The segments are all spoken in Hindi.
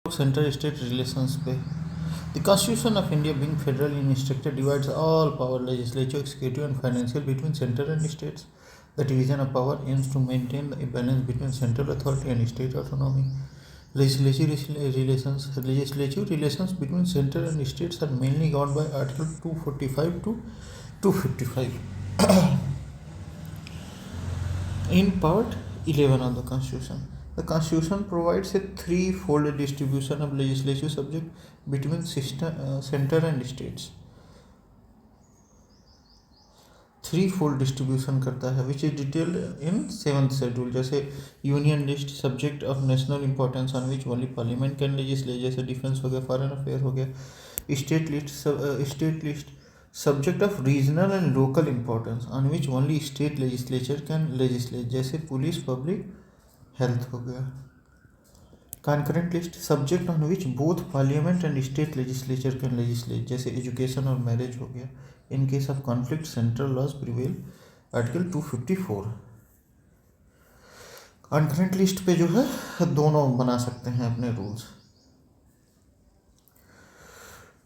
सेंटर-स्टेट रिलेशंस पे the constitution of India being federal in structure divides all power legislative executive and financial between centre and states the division of power aims to maintain the balance between central authority and state autonomy legislative relations between center and states are mainly governed by article 245 to 255 in part 11 of the constitution. The constitution provides a threefold distribution of legislative subject between center and states. Three fold distribution करता है which is detailed in 7th schedule. जैसे union list subject of national importance on which only parliament can legislate, जैसे डिफेंस हो गया, फॉरेन अफेयर हो गया. State list subject of regional and local importance on which only state legislature can legislate, जैसे पुलिस, पब्लिक हेल्थ हो गया. Concurrent list subject on which both parliament and state legislature can legislate, जैसे एजुकेशन और मैरिज हो गया. In case of conflict central laws prevail, article 254. Concurrent list पे जो है दोनों बना सकते हैं अपने रूल्स.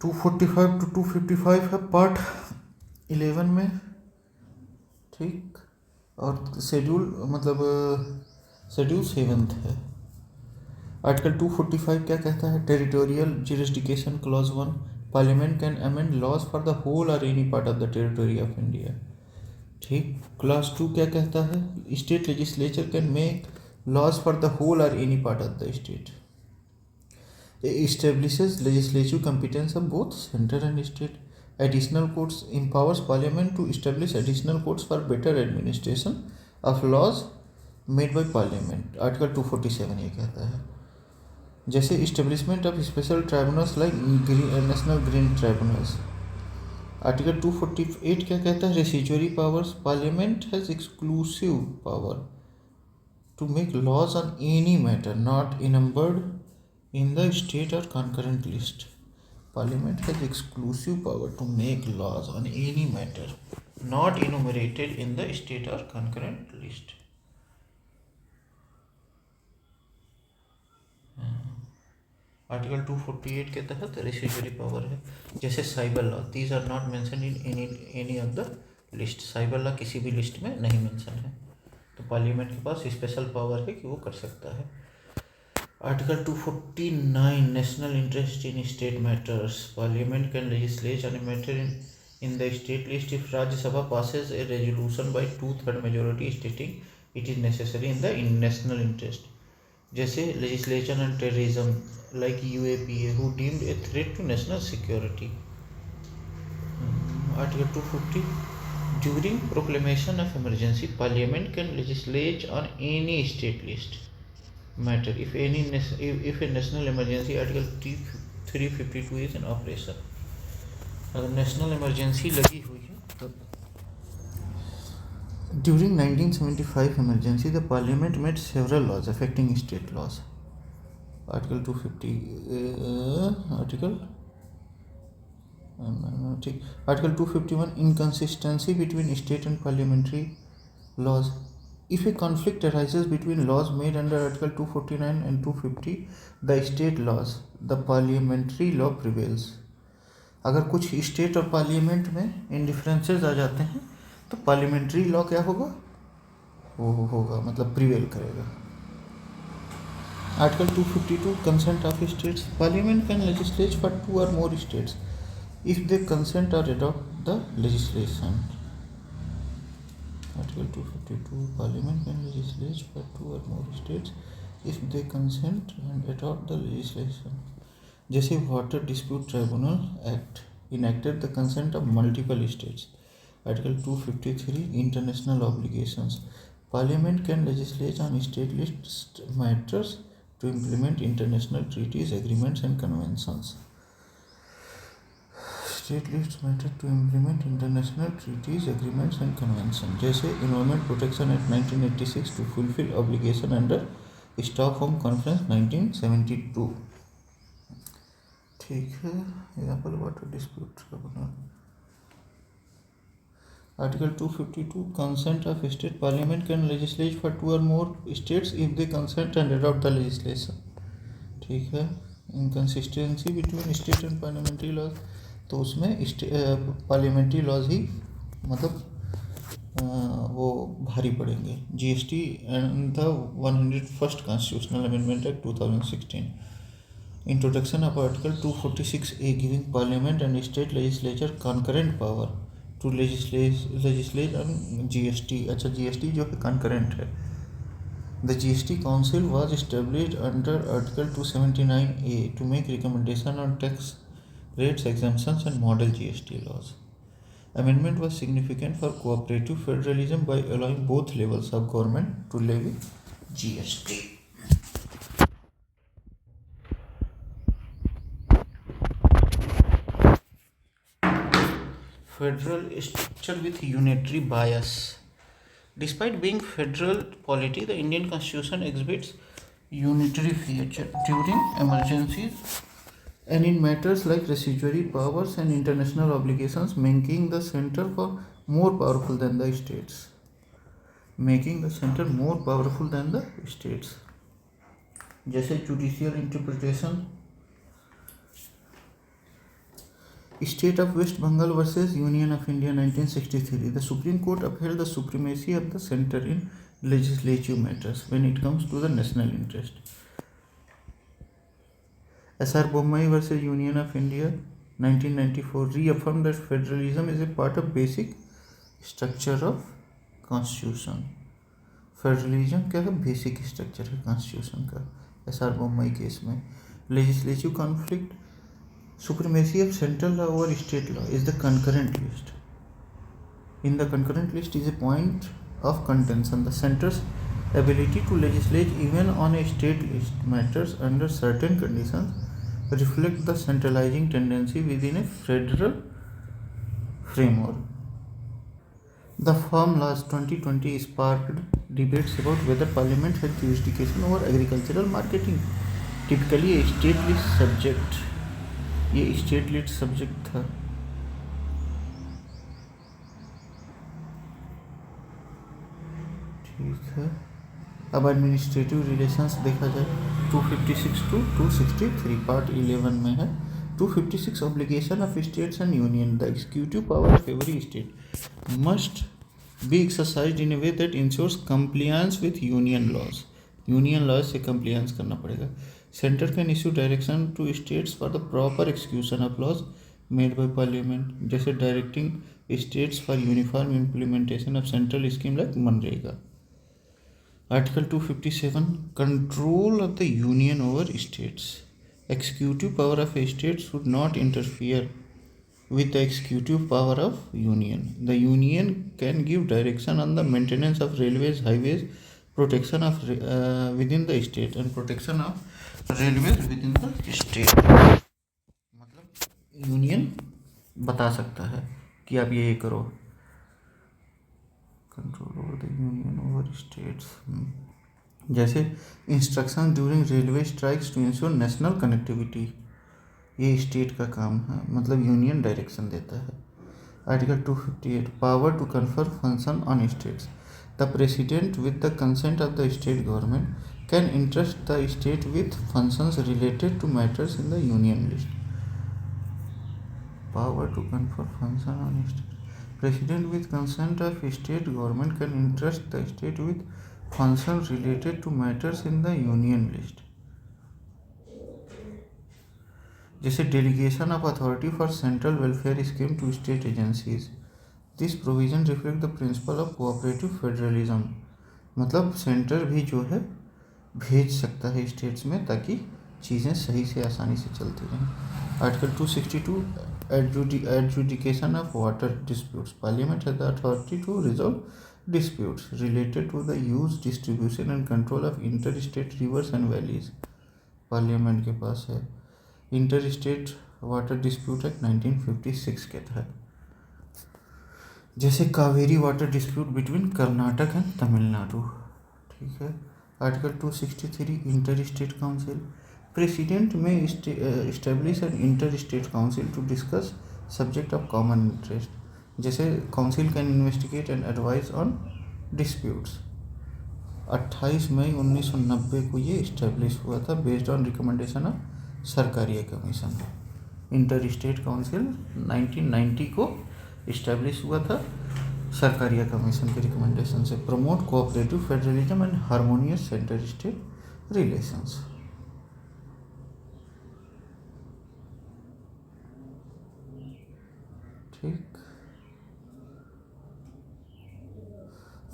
245 to 255 है पार्ट 11 में, ठीक. और शेड्यूल मतलब शेड्यूल 7th है. आर्टिकल 245 क्या कहता है? Territorial jurisdiction clause 1, parliament can amend laws for the whole or any part of the territory of India, ठीक. क्लॉज 2 क्या कहता है? State legislature can make laws for the whole or any part of the state. Establishes legislative competence of both centre and state. Additional courts empowers parliament to establish additional courts for better administration of laws made by parliament. Article 247 ये कहता है. जैसे establishment of special tribunals like national green tribunals. Article 248 क्या कहता है? Residuary powers. Parliament has exclusive power to make laws on any matter not enumerated in the state or concurrent list. Parliament has exclusive power to make laws on any matter not enumerated in the state or concurrent list. Article 248 के तहत रेसिजुअरी पावर है. जैसे cyber law, these are not mention in any of the list. Cyber law किसी भी लिस्ट में नहीं मेंशन है, तो पार्लियामेंट के पास स्पेशल पावर है कि वो कर सकता है. Article 249 national interest in state matters. Parliament can legislate on a matter in the state list if Rajya Sabha passes a resolution by 2/3 majority stating it is necessary in the national interest. जैसे legislation on terrorism like UAPA who deemed a threat to national security. Article 250 during proclamation of emergency parliament can legislate on any state list matter if a national emergency. Article 352 is in operation. अगर national emergency लगी हुई है तो during 1975 emergency the parliament made several laws affecting state laws. Article 250 Article 251 inconsistency between state and parliamentary laws. If a conflict arises between laws made under Article 249 and 250 the state laws, the parliamentary law prevails. अगर कुछ स्टेट और पार्लियामेंट में इंडिफरेंसेस आ जाते हैं तो पार्लियामेंट्री लॉ क्या होगा? वो होगा, मतलब प्रिवेल करेगा. Article 252 consent of states. Parliament can legislate for 2 or more states if they consent or adopt the legislation. Article 252 parliament can legislate for 2 or more states if they consent and adopt the legislation. जैसे water dispute tribunal act enacted the consent of multiple states. Article 253 international obligations. Parliament can legislate on state list matters to implement international treaties, agreements and conventions. State list matter to implement international treaties, agreements and conventions. जैसे Environment Protection Act 1986 to fulfill obligation under Stockholm Conference 1972. ठीक है. यहाँ पर water dispute tribunal. Article 252 consent of state. Parliament can legislate for 2 or more states if they consent and adopt the legislation. ठीक है. Inconsistency between state and parliamentary laws, तो उसमें पार्लियामेंट्री लॉज ही मतलब वो भारी पड़ेंगे। GST and the 101st constitutional amendment act 2016, introduction of article 246A giving parliament and state legislature concurrent power to legislate on GST. अच्छा, जीएसटी जो है कॉन्करेंट है। The GST Council was established under Article 279A to make recommendation on tax rates, exemptions, and model GST laws. Amendment was significant for cooperative federalism by allowing both levels of government to levy GST. Federal structure with unitary bias. Despite being federal polity, the Indian Constitution exhibits unitary feature during emergencies and in matters like residuary powers and international obligations, making the center more powerful than the states. जैसे judicial interpretation, State of West Bengal versus Union of India 1963. The Supreme Court upheld the supremacy of the center in legislative matters when it comes to the national interest. S.R. Bommai versus Union of India 1994 reaffirmed that federalism is a part of basic structure of Constitution. Federalism क्या है? बेसिक स्ट्रक्चर है कॉन्स्टिट्यूशन का, एस.आर. बोम्मई केस में। Legislative conflict, supremacy of central law over state law is the concurrent list. In the concurrent list is a point of contention. The center's ability to legislate even on a state list matters under certain conditions reflect the centralizing tendency within a federal framework. The Farm Laws 2020 sparked debates about whether Parliament has jurisdiction over agricultural marketing, typically a state list subject. ये स्टेट लीड सब्जेक्ट था। ठीक है, अब एडमिनिस्ट्रेटिव रिलेशंस देखा जाए 256 to 263 पार्ट 11 में है। 256 obligation of states and union. The executive power of every state must be exercised in a way that ensures compliance with union laws. Union laws से कंप्लायंस करना पड़ेगा। Centre can issue direction to states for the proper execution of laws made by parliament, जैसे directing states for uniform implementation of central scheme like मनरेगा। Article 257 control of the union over states. Executive power of A state should not interfere with the executive power of union. The union can give direction on the maintenance of railways, highways, protection of within the state and protection of railways within the state. मतलब यूनियन बता सकता है कि आप ये करो। Control over the union over states, जैसे instruction during railway strikes to ensure national connectivity, ये स्टेट का काम है, मतलब यूनियन डायरेक्शन देता है। Article 258 power to confer function on states. The president with the consent of the state government can interest the state with functions related to matters in the union list. Power to confer function on state. President with consent of state government can interest the state with function related to matters in the union list, जैसे delegation of authority for central welfare scheme to state agencies. This provision reflect the principle of cooperative federalism, मतलब सेंटर भी जो है भेज सकता है स्टेट्स में ताकि चीज़ें सही से आसानी से चलती रहें। Article 262 adjudication of water disputes. Parliament has the authority to resolve disputes related to the use, distribution and control of inter state rivers and valleys, parliament के पास है। Inter state water dispute act 1956 के तहत, जैसे Kaveri water dispute between Karnataka and Tamil Nadu. ठीक है, article 263 inter state council. President may establish an inter state council to discuss subject of common interest, जैसे council can investigate and advise on disputes. 28 मई 1990 को ये इस्टेब्लिश हुआ था based on recommendation of Sarkaria commission. Inter state council 1990 को इस्टेब्लिश हुआ था सरकारिया कमीशन के रिकमेंडेशन से। Promote cooperative federalism and harmonious centre state relations. ठीक,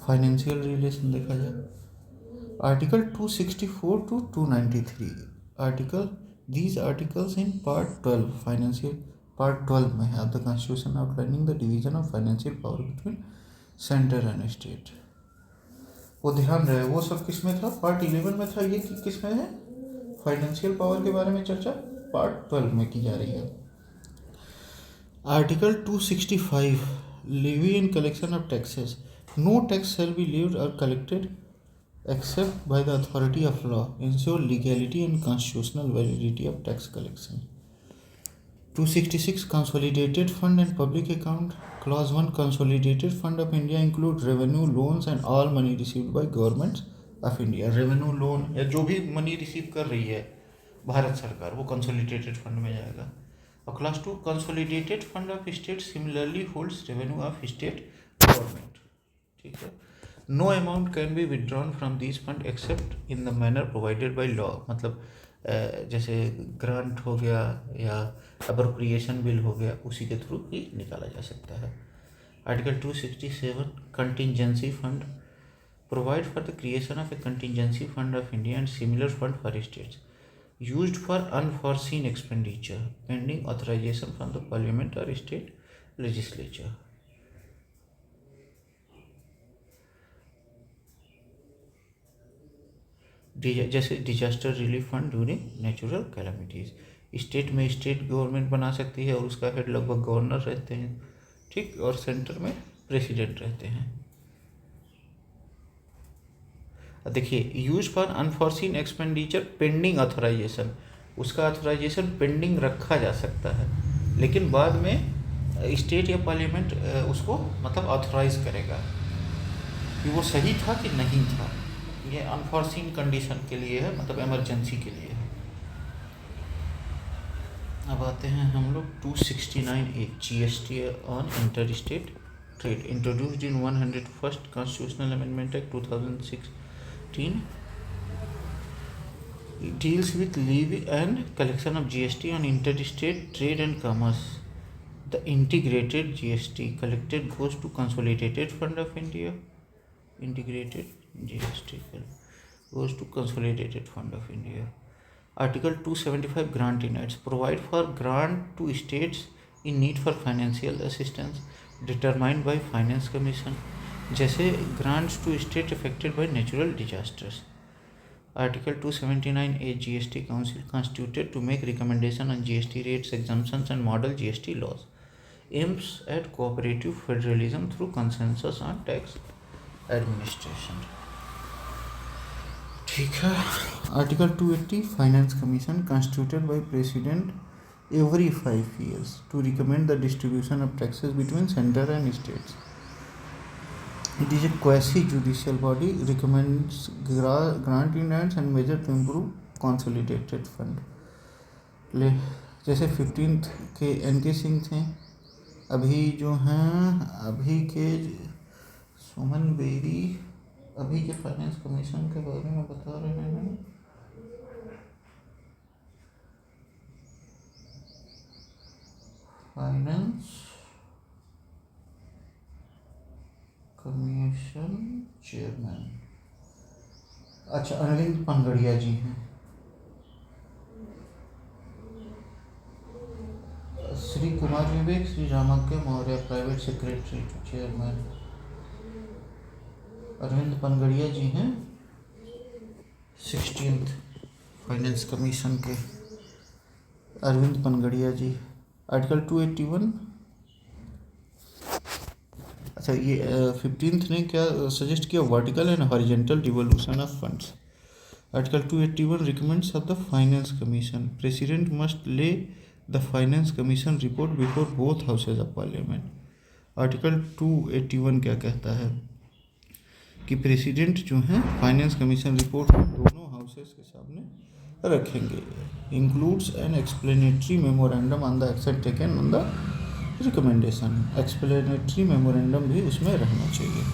फाइनेंशियल रिलेशन देखा जाए article 264 to 293 article these articles in part 12 financial part 12 में है of the constitution outlining the division of financial power between centre and state. वो ध्यान रहे वो सब किस में था, पार्ट 11 में था, ये किस में है, फाइनेंशियल पावर के बारे में चर्चा पार्ट 12 में की जा रही है। Article 265 levy and collection of taxes. No tax shall be levied or collected except by the authority of law. Ensure legality and constitutional validity of tax collection. 266 Consolidated Fund and Public Account. Clause 1 Consolidated Fund of India include revenue, loans and all money received by governments of India. Revenue, loan या जो भी मनी रिसीव कर रही है भारत सरकार वो कंसोलिडेटेड फंड में जाएगा। और class 2 consolidated fund of state similarly holds revenue of state government. ठीक है। No amount can be withdrawn from this fund except in the manner provided by law. मतलब जैसे ग्रांट हो गया या अप्रोप्रिएशन बिल हो गया उसी के थ्रू ही निकाला जा सकता है। Article 267 contingency fund provide for the creation of A contingency fund of India and similar fund for states used for unforeseen expenditure pending authorization from the parliament or state legislature. जैसे disaster relief fund during natural calamities, state में स्टेट गवर्नमेंट बना सकती है और उसका हेड लगभग गवर्नर रहते हैं। ठीक, और सेंटर में प्रेसिडेंट रहते हैं। देखिए, use for unforeseen expenditure pending authorisation, उसका ऑथराइजेशन पेंडिंग रखा जा सकता है लेकिन बाद में स्टेट या पार्लियामेंट उसको मतलब ऑथराइज करेगा कि वो सही था कि नहीं था। ये अनफॉर्सिन कंडीशन के लिए है, मतलब इमरजेंसी के लिए है। अब आते हैं हम लोग 269A GST on inter state trade introduced in 101st constitutional amendment act 2016 deals with levy and collection of GST on interstate trade and commerce. The integrated GST collected goes to Consolidated Fund of India. Integrated GST goes to Consolidated Fund of India. Article 275 Grant in Aids provide for grant to states in need for financial assistance determined by Finance Commission. जैसे grants to state affected by natural disasters. Article 279A GST Council constituted to make recommendation on GST rates, exemptions and model GST laws. Aims at cooperative federalism through consensus on tax administration. ठीक है। Article 280 Finance Commission constituted by President every 5 years to recommend the distribution of taxes between center and states. It is a quasi-judicial body, recommends grant in ads and measure to improve consolidated fund. जैसे 15th के NK सिंह थे, अभी जो हैं अभी के सुमन बेरी अभी के फाइनेंस कमीशन के बारे में बता रहे हैं। फाइनेंस कमीशन चेयरमैन, अच्छा, अरविंद पनगड़िया जी हैं। Shri Kumar Vivek Shri Ramagya Maurya private secretary to chairman, Arvind Panagariya ji हैं 16th फाइनेंस कमीशन के, अरविंद पनगड़िया जी। आर्टिकल 281, अच्छा ये 15th ने क्या सजेस्ट किया, vertical and horizontal devolution of funds. Article 281 recommends of the finance commission president must lay the finance commission report before both houses of parliament. Article 281 क्या कहता है कि प्रेसिडेंट जो है फाइनेंस कमीशन रिपोर्ट दोनों हाउसेज के सामने रखेंगे। Includes an explanatory memorandum on the action taken on the recommendation. Explanatory memorandum भी उसमें रहना चाहिए।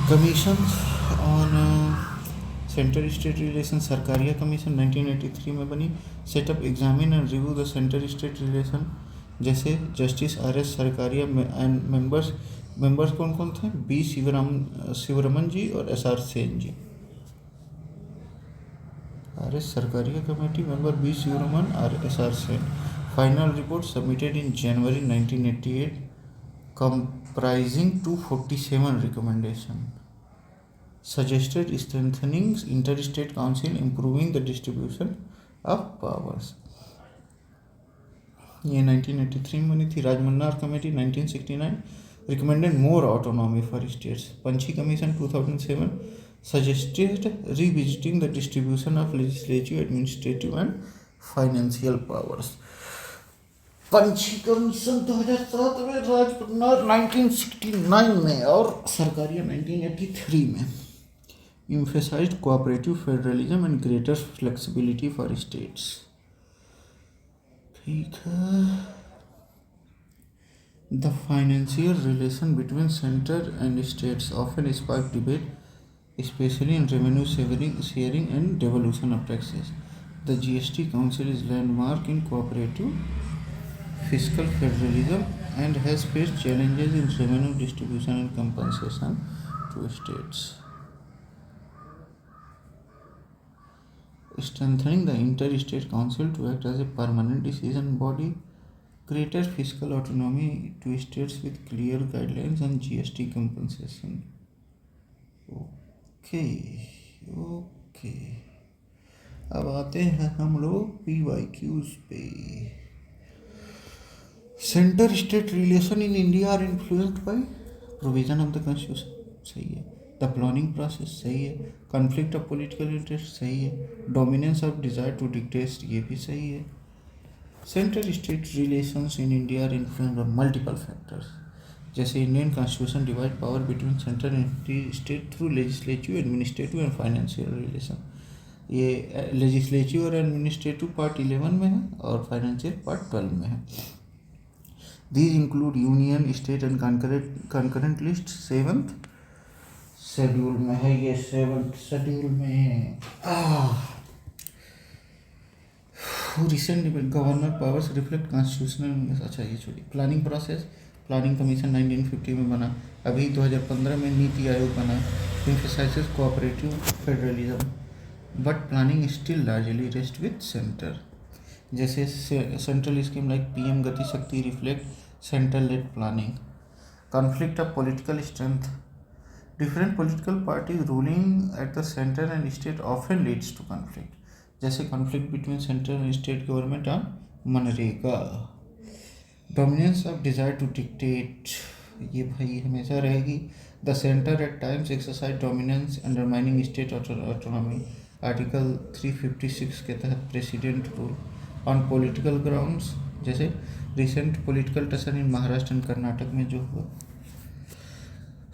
Commission on centre state relation, Sarkaria commission 1983 में बनी। Setup, examine and review the centre state relation, जैसे justice RS Sarkaria and members कौन कौन थे? B शिवरमन जी और SR Sen ji. RS Sarkaria committee member B Sivaraman और SR Sen. Final report submitted in January 1988 comprising 247 recommendation. Suggested strengthening interstate council, improving the distribution of powers. ये 1983 में बनी थी। Rajamannar committee 1969 recommended more autonomy for states. पंछी commission 2007 suggested revisiting the distribution of legislative, administrative and financial powers. पंछी कमीशन 2007 में, राजमन्नार 1969 में और सरकारिया 1983 में। emphasized cooperative federalism and greater flexibility for states. ठीक है। The financial relation between center and states often spark debate, especially in revenue sharing and devolution of taxes. The GST Council is landmark in cooperative fiscal federalism and has faced challenges in revenue distribution and compensation to states. Strengthening the Interstate Council to act as a permanent decision body, greater fiscal autonomy to states with clear guidelines and GST compensation. Okay, अब आते हैं हम लोग PYQs पे। Centre state relation in India are influenced by provision of the constitution, सही है। द प्लानिंग प्रोसेस, सही है। कॉन्फ्लिक्ट ऑफ पॉलिटिकल इंटरेस्ट, सही है। Dominance of desire to dictate, ये भी सही है। Centre state relations in India are influenced by multiple factors, जैसे Indian constitution divide power between centre and state through legislative, administrative and financial relation. ये लेजिस्लेटिव और एडमिनिस्ट्रेटिव पार्ट 11 में है और फाइनेंशियल पार्ट 12 में है। These include union, state and concurrent list। 7th schedule में है ये, 7th शेड्यूल में। Recent governor powers reflect constitutional, अच्छा ये छोड़िए। प्लानिंग प्रोसेस, प्लानिंग कमीशन 1950 में बना, अभी 2015 में नीति आयोग बना। emphasizes cooperative federalism but planning still largely rests with center, जैसे central scheme like PM Gati Shakti reflect central led planning. Conflict of political strength, different political parties ruling at the centre and state often leads to conflict, जैसे conflict between central and state government on MNREGA. Dominance of desire to dictate, ये भाई हमेशा रहेगी। The centre at times exercise dominance undermining state autonomy, article 356 के तहत president rule on political grounds, जैसे recent political tension in Maharashtra and Karnataka में जो हुआ।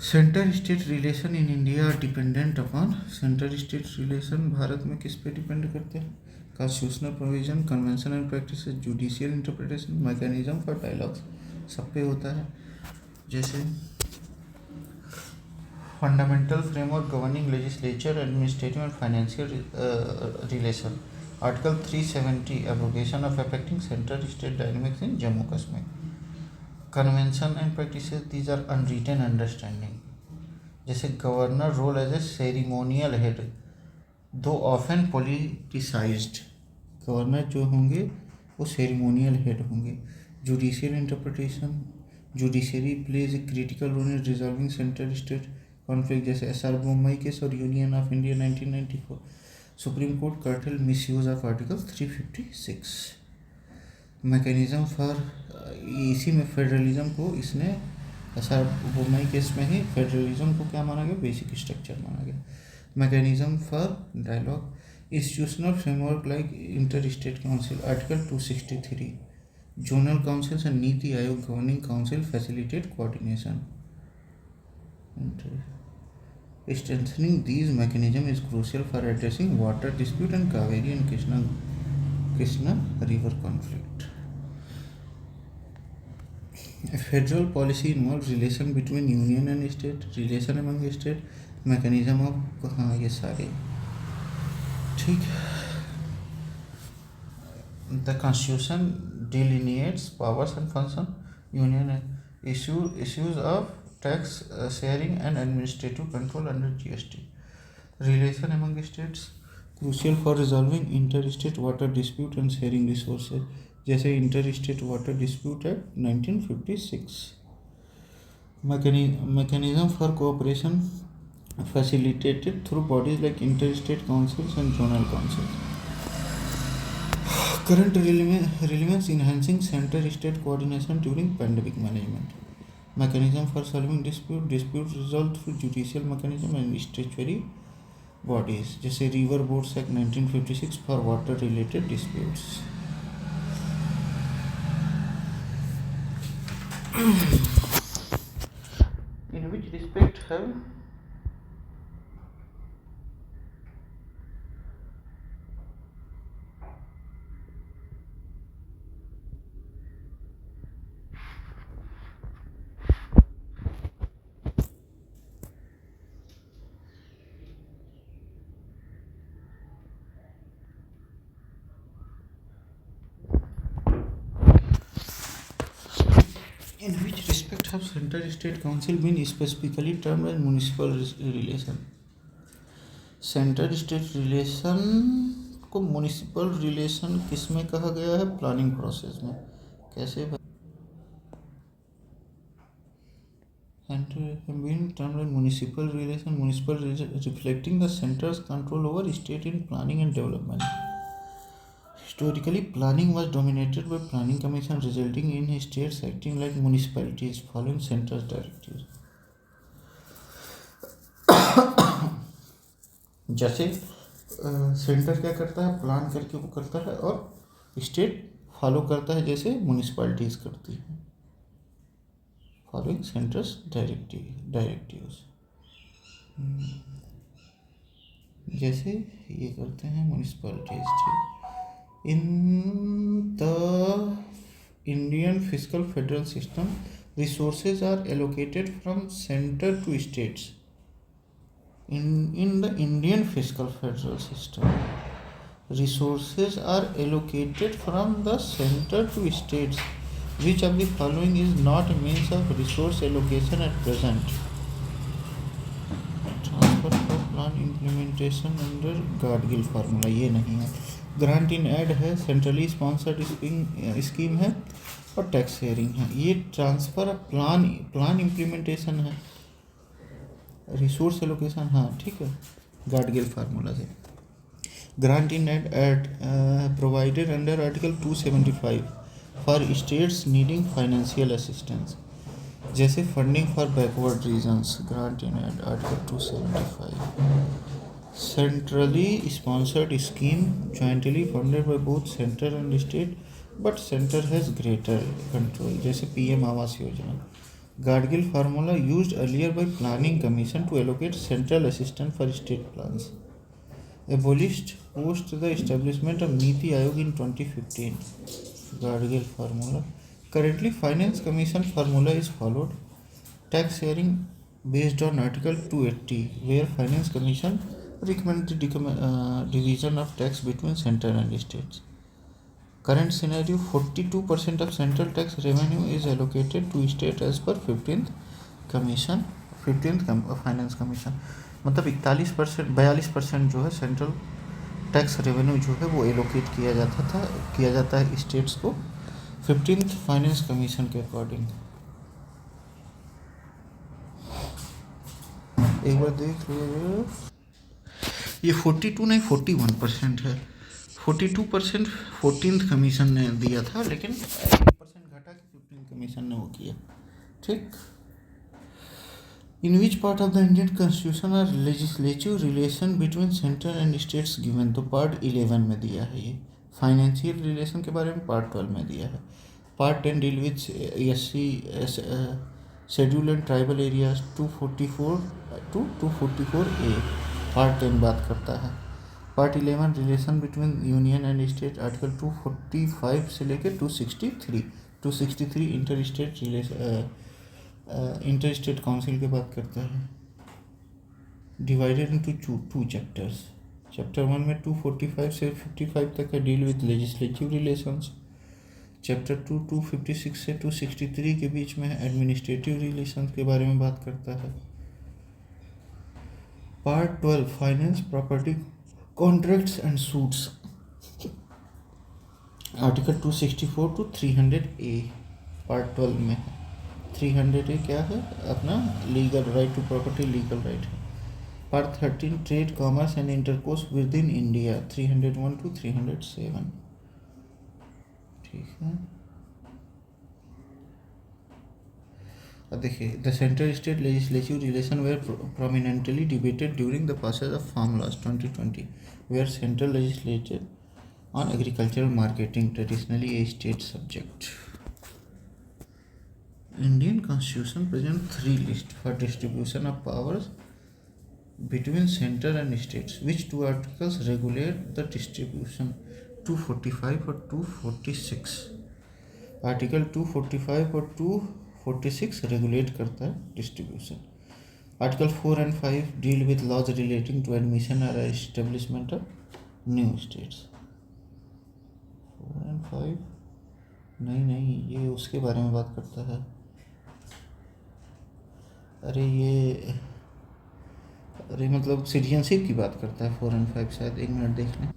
Centre state relation in India dependent upon, centre state relation Bharat में किस पे डिपेंड करते हैं? Constitutional provision, convention and practice, judicial interpretation, mechanism for dialogues, सब पे होता है। जैसे fundamental framework governing legislature, administrative and financial relation, article 370 abrogation of affecting centre state dynamics in Jammu Kashmir. Convention and practices, these are unwritten understanding, जैसे governor role as a ceremonial head though often politicised, governor जो होंगे वो सेरिमोनियल हेड होंगे। Judicial interpretation, judiciary plays a critical role in resolving centre state conflict, जैसे SR बोम्मई केस और union of India 1994। Supreme court curtail misuse of article 356। Mechanism for, इसी में फेडरलिज्म को इसने SR बोम्मई केस में ही फेडरलिज्म को क्या माना गया? बेसिक स्ट्रक्चर माना गया। Mechanism for dialogue, institutional framework like inter state council, article 263। Zonal councils and NITI Aayog governing council facilitate coordination. Strengthening these mechanisms is crucial for addressing water dispute and Kaveri and Krishna river conflict. A federal policy involves relation between union and state, relation among state, mechanism of हाँ ये सारे ठीक. The Constitution delineates powers and function union issues of tax sharing and administrative control under GST. Relation among states crucial for resolving interstate water dispute and sharing resources, जैसे inter water dispute act 1956. mechanism for cooperation facilitated through bodies like interstate councils and zonal councils. Current relevance enhancing center-state coordination during pandemic management. Mechanism for solving disputes resolved through judicial mechanism and statutory bodies, जैसे river boards act 1956 for water related disputes. In which respect have Center-State Council been specifically termed as municipal relation? Centre-state relation को म्यूनिसिपल रिलेशन किस में कहा गया है? प्लानिंग प्रोसेस में. कैसे? Been termed as municipal relation. Municipal reflecting the center's control over state in planning and development. Historically, planning was dominated by planning commission, resulting in states acting like municipalities, following center's directives. जैसे सेंटर क्या करता है? प्लान करके वो करता है और स्टेट फॉलो करता है जैसे म्यूनिसिपैलिटीज करती हैं, फॉलोइंग सेंटर्स डायरेक्टिव्स. जैसे ये करते हैं municipalities. In the Indian fiscal federal system, resources are allocated from center to states. In the Indian fiscal federal system, resources are allocated from the center to states. Which of the following is not a means of resource allocation at present? Transfer for plan implementation under Gadgil formula. ये नहीं है. ग्रांट इन एड है, सेंट्रली स्पॉन्सर्ड स्कीम है और टैक्स शेयरिंग है. ये ट्रांसफर प्लान इम्प्लीमेंटेशन है. रिसोर्स एलोकेशन हाँ ठीक है, गाडगिल फार्मूला से. Grant in aid provided under article 275 for states needing financial assistance, जैसे funding for backward regions. Grant in aid article 275. Centrally sponsored scheme jointly funded by both center and state, but center has greater control, जैसे PM Awas Yojana. Gadgil formula used earlier by planning commission to allocate central assistance for state plans. Abolished post the establishment of Niti Aayog in 2015. Gadgil formula. Currently finance commission formula is followed. Tax sharing based on article 280, where finance commission recommended division of tax between center and states. Current scenario, 42% of central tax revenue is allocated to state as per 15th finance commission. मतलब 42% जो है सेंट्रल टैक्स रेवेन्यू जो है वो एलोकेट किया जाता है स्टेट्स को 15th फाइनेंस कमीशन के अकॉर्डिंग. एक बार देख लीजिए, ये 42 नहीं 41% है. 42% 14th कमीशन ने दिया था, लेकिन 1% घटा के 15th कमीशन ने वो किया. ठीक. In which part of the Indian constitution are legislative relation between centre and states given? तो पार्ट 11 में दिया है. ये फाइनेंशियल रिलेशन के बारे में पार्ट 12 में दिया है. Part 10 deal with schedule and tribal areas 244 to 244A part 10 बात करता है। Part 11 relation between union and state article 245 से लेकर 263 inter state inter state council की बात करता है। Divided into two chapters. Chapter 1 में 245 से 55 तक का deal with legislative relations. Chapter 2 256 से 263 के बीच में एडमिनिस्ट्रेटिव रिलेशंस के बारे में बात करता है। Part 12 finance property contracts and suits article 264 to 300A part 12 में है। 300A क्या है? अपना legal right to property, legal right है। Part 13 trade commerce and intercourse within India 301 to 307। ठीक है, अब देखिए the central state legislative relation were prominently debated during the passage of farm laws 2020 were central legislated on agricultural marketing traditionally a state subject. Indian constitution present 3 list for distribution of powers between center and states, which two articles regulate the distribution? 245 और 246। आर्टिकल 245 और 246 रेगुलेट करता है distribution. Article 4 and 5 deal with laws relating to admission और establishment of new states. 4 and 5 नहीं, ये उसके बारे में बात करता है। अरे मतलब सिटीजनशिप की बात करता है 4 and 5 शायद, 1 मिनट देख लें।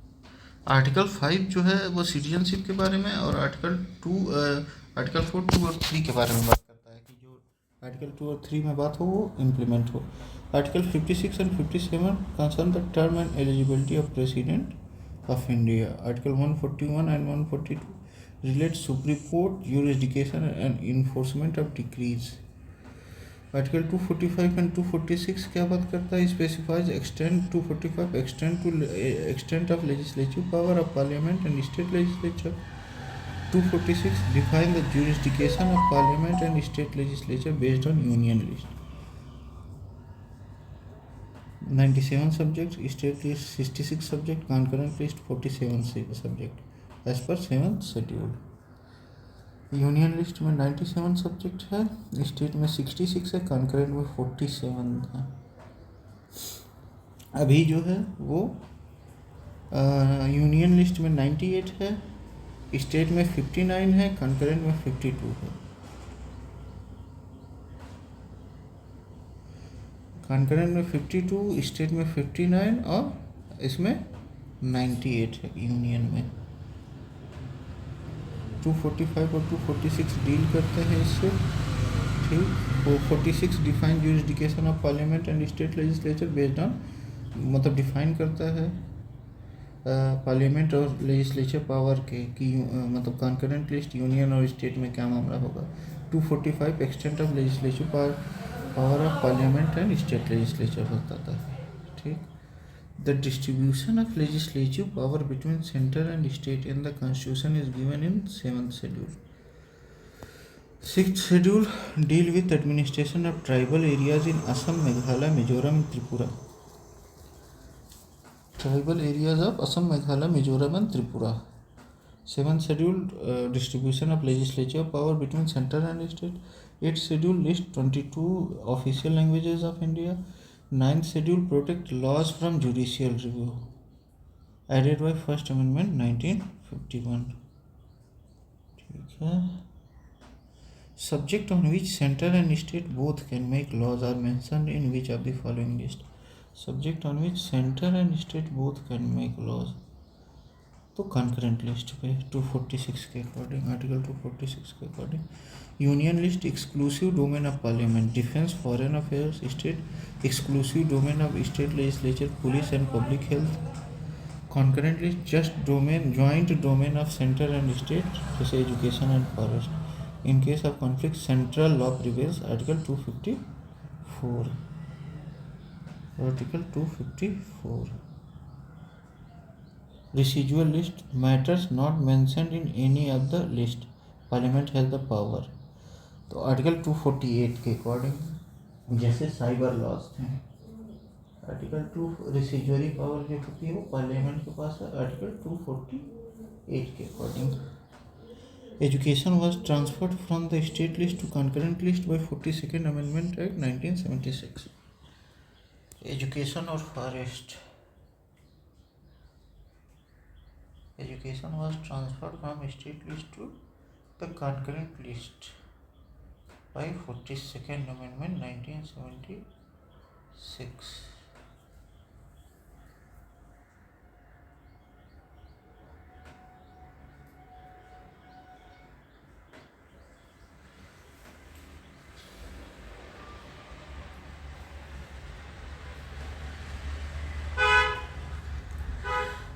आर्टिकल 5 जो है वो सिटीजनशिप के बारे में, और आर्टिकल 4 2 और 3 के बारे में बात करता है कि जो आर्टिकल 2 और 3 में बात हो वो इम्प्लीमेंट हो। Article 56 and 57 concern the term and eligibility of president of India. Article 141 and 142 relate Supreme Court jurisdiction and enforcement of decrees. Article 245 and 246 क्या बात करता है? Specifies extend 245 extent of legislative power of parliament and state legislature. 246 define the jurisdiction of parliament and state legislature based on union list। 97 subjects, state list 66 subject, concurrent list 47 subject as per 7th schedule। Union list में 97 सब्जेक्ट है, स्टेट में 66 है, कॉन्करेंट में 47 है। अभी जो है वो यूनियन लिस्ट में 98 है, स्टेट में 59 है, कॉन्करेंट में 52 है। कॉन्करेंट में 52, स्टेट में 59 और इसमें 98 है यूनियन में। 245 और 246 डील करते हैं इससे। ठीक, वो 46 define jurisdiction of parliament and state legislature based on, मतलब डिफाइन करता है पार्लियामेंट और लेजिस्लेचर पावर के कि मतलब कॉन्करेंट लिस्ट यूनियन और स्टेट में क्या मामला होगा। 245 extent of legislative power of parliament and state legislature बताता है। ठीक, The distribution of legislative power between center and state in the constitution is given in 7th schedule। 6th schedule deal with administration of tribal areas in Assam, Meghalaya, Mizoram and Tripura। Tribal areas of Assam, Meghalaya, Mizoram and Tripura। 7th schedule distribution of legislative power between center and state। 8th schedule list 22 official languages of India। 9th schedule protect laws from judicial review added by first amendment 1951। ठीक है, subject on which center and state both can make laws are mentioned in which of the following list। subject on which center and state both can make laws, तो कॉन्करेंट लिस्ट पे 246 के अकॉर्डिंग, आर्टिकल 246 के according. Union list exclusive domain of parliament, defence, foreign affairs, state exclusive domain of state legislature, police and public health. Concurrent list just domain, joint domain of centre and state, जैसे education and forest. In case of conflict central law prevails, article 254। Article 254 residual list matters not mentioned in any of the list, parliament has the power। तो आर्टिकल 248 के अकॉर्डिंग जैसे साइबर लॉज हैं, आर्टिकल 2 रिसीजरी पावर जो होती है वो पार्लियामेंट के पास है आर्टिकल 248 के according. Education was transferred from the state list to concurrent list by 42nd Amendment Act 1976. Education और forest. Education was transferred from state list to the concurrent list by 42nd Amendment 1976.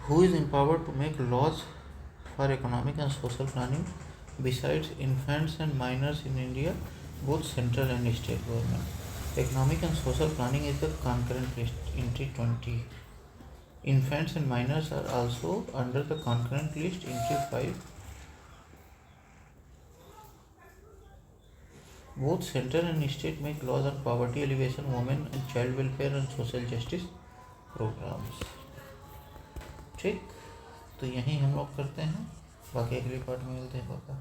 Who is empowered to make laws for economic and social planning besides infants and minors in India, both central and state government? Economic and social planning is the concurrent list, entry 20. Infants and minors are also under the concurrent list, entry 5. Both central and state make laws on poverty alleviation, women and child welfare and social justice programs. ठीक, तो यहीं हम लोग करते हैं, बाकी अगले पार्ट में मिलते हैं। पापा।